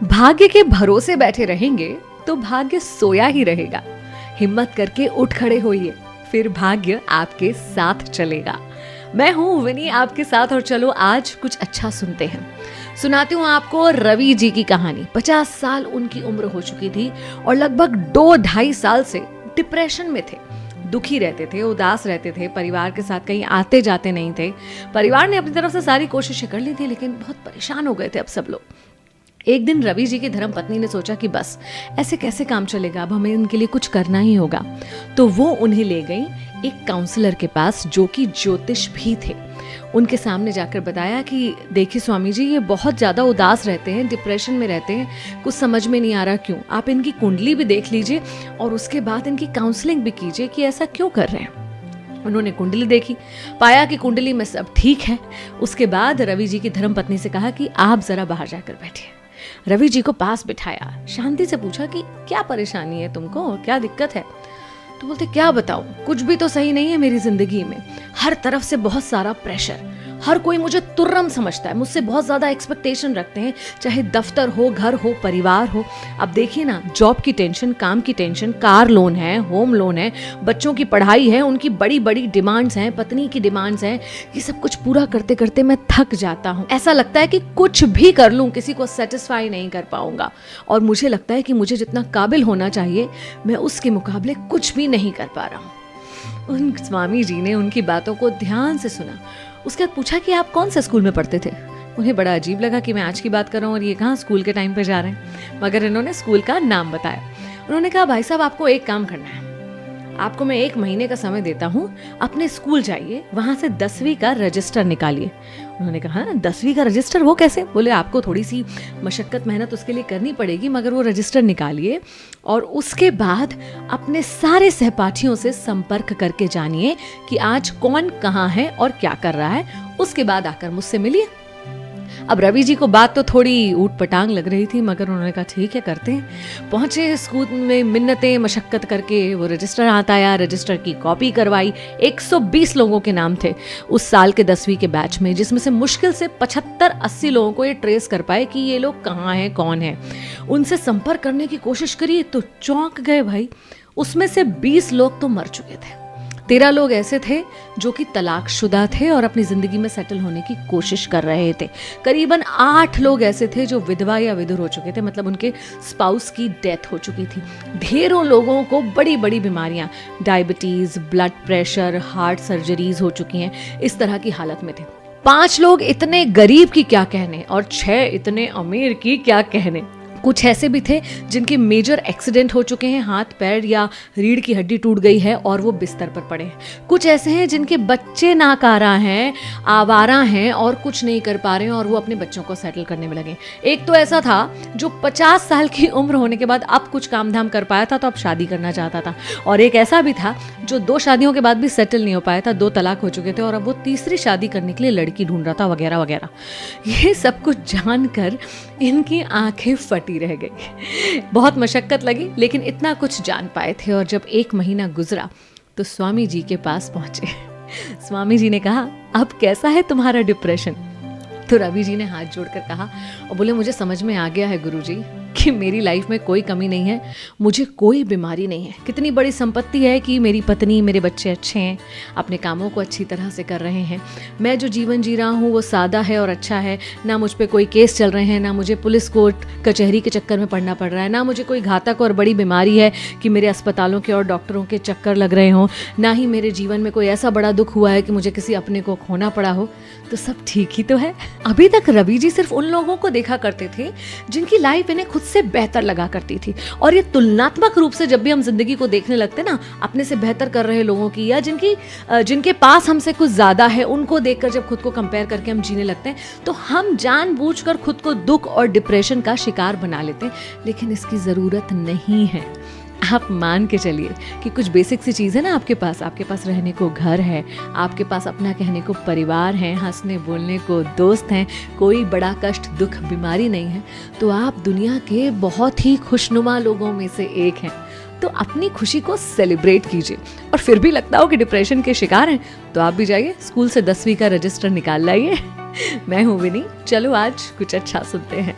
भाग्य के भरोसे बैठे रहेंगे तो भाग्य सोया ही रहेगा। हिम्मत करके उठ खड़े होइए, फिर भाग्य आपके साथ चलेगा। मैं हूँ विनी आपके साथ, और चलो आज कुछ अच्छा सुनते हैं। सुनाती हूँ आपको रवि जी की कहानी। 50 साल उनकी उम्र हो चुकी थी और लगभग 2-2.5 साल से डिप्रेशन में थे। दुखी रहते थे, उदास रहते थे, परिवार के साथ कहीं आते जाते नहीं थे। परिवार ने अपनी तरफ से सारी कोशिशें कर ली थी, लेकिन बहुत परेशान हो गए थे अब सब लोग। एक दिन रवि जी की धर्मपत्नी ने सोचा कि बस ऐसे कैसे काम चलेगा, अब हमें इनके लिए कुछ करना ही होगा। तो वो उन्हें ले गई एक काउंसलर के पास जो कि ज्योतिष भी थे। उनके सामने जाकर बताया कि देखिए स्वामी जी, ये बहुत ज़्यादा उदास रहते हैं, डिप्रेशन में रहते हैं, कुछ समझ में नहीं आ रहा क्यों। आप इनकी कुंडली भी देख लीजिए और उसके बाद इनकी काउंसलिंग भी कीजिए कि ऐसा क्यों कर रहे हैं। उन्होंने कुंडली देखी, पाया कि कुंडली में सब ठीक है। उसके बाद रवि जी की धर्मपत्नी से कहा कि आप जरा बाहर जाकर बैठिए। रवि जी को पास बिठाया, शांति से पूछा कि क्या परेशानी है तुमको, क्या दिक्कत है। तो बोलते क्या बताऊं, कुछ भी तो सही नहीं है मेरी जिंदगी में। हर तरफ से बहुत सारा प्रेशर, हर कोई मुझे तुर्रम समझता है, मुझसे बहुत ज्यादा एक्सपेक्टेशन रखते हैं, चाहे दफ्तर हो, घर हो, परिवार हो। अब देखिए ना, जॉब की टेंशन, काम की टेंशन, कार लोन है, होम लोन है, बच्चों की पढ़ाई है, उनकी बड़ी बड़ी डिमांड्स हैं, पत्नी की डिमांड्स हैं। ये सब कुछ पूरा करते करते मैं थक जाता हूँ। ऐसा लगता है कि कुछ भी कर लूँ किसी को सेटिस्फाई नहीं कर पाऊंगा, और मुझे लगता है कि मुझे जितना काबिल होना चाहिए मैं उसके मुकाबले कुछ भी नहीं कर पा रहा हूँ। उन स्वामी जी ने उनकी बातों को ध्यान से सुना। उसके बाद पूछा कि आप कौन से स्कूल में पढ़ते थे। उन्हें बड़ा अजीब लगा कि मैं आज की बात कर रहा हूँ और ये कहाँ स्कूल के टाइम पे जा रहे हैं, मगर इन्होंने स्कूल का नाम बताया। उन्होंने कहा भाई साहब, आपको एक काम करना है, आपको मैं 1 महीने का समय देता हूँ, अपने स्कूल जाइए, वहाँ से 10वीं का रजिस्टर निकालिए। उन्होंने कहा 10वीं का रजिस्टर, वो कैसे? बोले आपको थोड़ी सी मशक्कत मेहनत उसके लिए करनी पड़ेगी, मगर वो रजिस्टर निकालिए और उसके बाद अपने सारे सहपाठियों से संपर्क करके जानिए कि आज कौन कहाँ है और क्या कर रहा है। उसके बाद आकर मुझसे मिलिए। अब रवि जी को बात तो थोड़ी ऊट पटांग लग रही थी, मगर उन्होंने कहा ठीक है, करते हैं। पहुंचे स्कूल में, मिन्नतें मशक्कत करके वो रजिस्टर हाथ आया, रजिस्टर की कॉपी करवाई। 120 लोगों के नाम थे उस साल के 10वीं के बैच में, जिसमें से मुश्किल से 75-80 लोगों को ये ट्रेस कर पाए कि ये लोग कहाँ हैं, कौन है। उनसे संपर्क करने की कोशिश करी तो चौंक गए भाई, उसमें से 20 लोग तो मर चुके थे। 13 लोग ऐसे थे जो कि तलाकशुदा थे और अपनी जिंदगी में सेटल होने की कोशिश कर रहे थे। करीबन 8 लोग ऐसे थे जो विधवा या विधुर हो चुके थे, मतलब उनके स्पाउस की डेथ हो चुकी थी। ढेरों लोगों को बड़ी बड़ी बीमारियां, diabetes, blood pressure, heart surgeries हो चुकी हैं, इस तरह की हालत में थे। 5 लोग इतने गरीब की क्या कहने और 6 इतने अमीर की क्या कहने। कुछ ऐसे भी थे जिनके मेजर एक्सीडेंट हो चुके हैं, हाथ पैर या रीढ़ की हड्डी टूट गई है और वो बिस्तर पर पड़े हैं। कुछ ऐसे हैं जिनके बच्चे नाकारा हैं, आवारा हैं और कुछ नहीं कर पा रहे हैं और वो अपने बच्चों को सेटल करने में लगे। एक तो ऐसा था जो 50 साल की उम्र होने के बाद अब कुछ काम धाम कर पाया था तो अब शादी करना चाहता था, और एक ऐसा भी था जो 2 शादियों के बाद भी सेटल नहीं हो पाया था, 2 तलाक हो चुके थे और अब वो तीसरी शादी करने के लिए लड़की ढूंढ रहा था, वगैरह वगैरह। ये सब कुछ जानकर इनकी आंखें फटी रह गई। बहुत मशक्कत लगी, लेकिन इतना कुछ जान पाए थे। और जब 1 महीना गुजरा तो स्वामी जी के पास पहुंचे। स्वामी जी ने कहा, अब कैसा है तुम्हारा डिप्रेशन? तो रवि जी ने हाथ जोड़कर कहा और बोले, मुझे समझ में आ गया है गुरुजी कि मेरी लाइफ में कोई कमी नहीं है, मुझे कोई बीमारी नहीं है। कितनी बड़ी संपत्ति है कि मेरी पत्नी, मेरे बच्चे अच्छे हैं, अपने कामों को अच्छी तरह से कर रहे हैं। मैं जो जीवन जी रहा हूँ वो सादा है और अच्छा है। ना मुझ पे कोई केस चल रहे हैं, ना मुझे पुलिस कोर्ट कचहरी के चक्कर में पड़ना पड़ रहा है, ना मुझे कोई घातक और बड़ी बीमारी है कि मेरे अस्पतालों के और डॉक्टरों के चक्कर लग रहे हों, ना ही मेरे जीवन में कोई ऐसा बड़ा दुख हुआ है कि मुझे किसी अपने को खोना पड़ा हो। तो सब ठीक ही तो है। अभी तक रवि जी सिर्फ उन लोगों को देखा करते थे जिनकी लाइफ इन्हें खुद से बेहतर लगा करती थी, और ये तुलनात्मक रूप से जब भी हम जिंदगी को देखने लगते ना, अपने से बेहतर कर रहे लोगों की या जिनके पास हमसे कुछ ज्यादा है, उनको देखकर जब खुद को कंपेयर करके हम जीने लगते हैं तो हम जानबूझकर खुद को दुख और डिप्रेशन का शिकार बना लेते हैं। लेकिन इसकी जरूरत नहीं है। आप मान के चलिए कि कुछ बेसिक सी चीज़ है ना आपके पास रहने को घर है, आपके पास अपना कहने को परिवार है, हंसने बोलने को दोस्त हैं, कोई बड़ा कष्ट, दुख, बीमारी नहीं है, तो आप दुनिया के बहुत ही खुशनुमा लोगों में से एक हैं। तो अपनी खुशी को सेलिब्रेट कीजिए। और फिर भी लगता हो कि डिप्रेशन के शिकार हैं तो आप भी जाइए स्कूल से 10वीं का रजिस्टर निकाल लाइए। मैं हूँ विनी, चलो आज कुछ अच्छा सुनते हैं।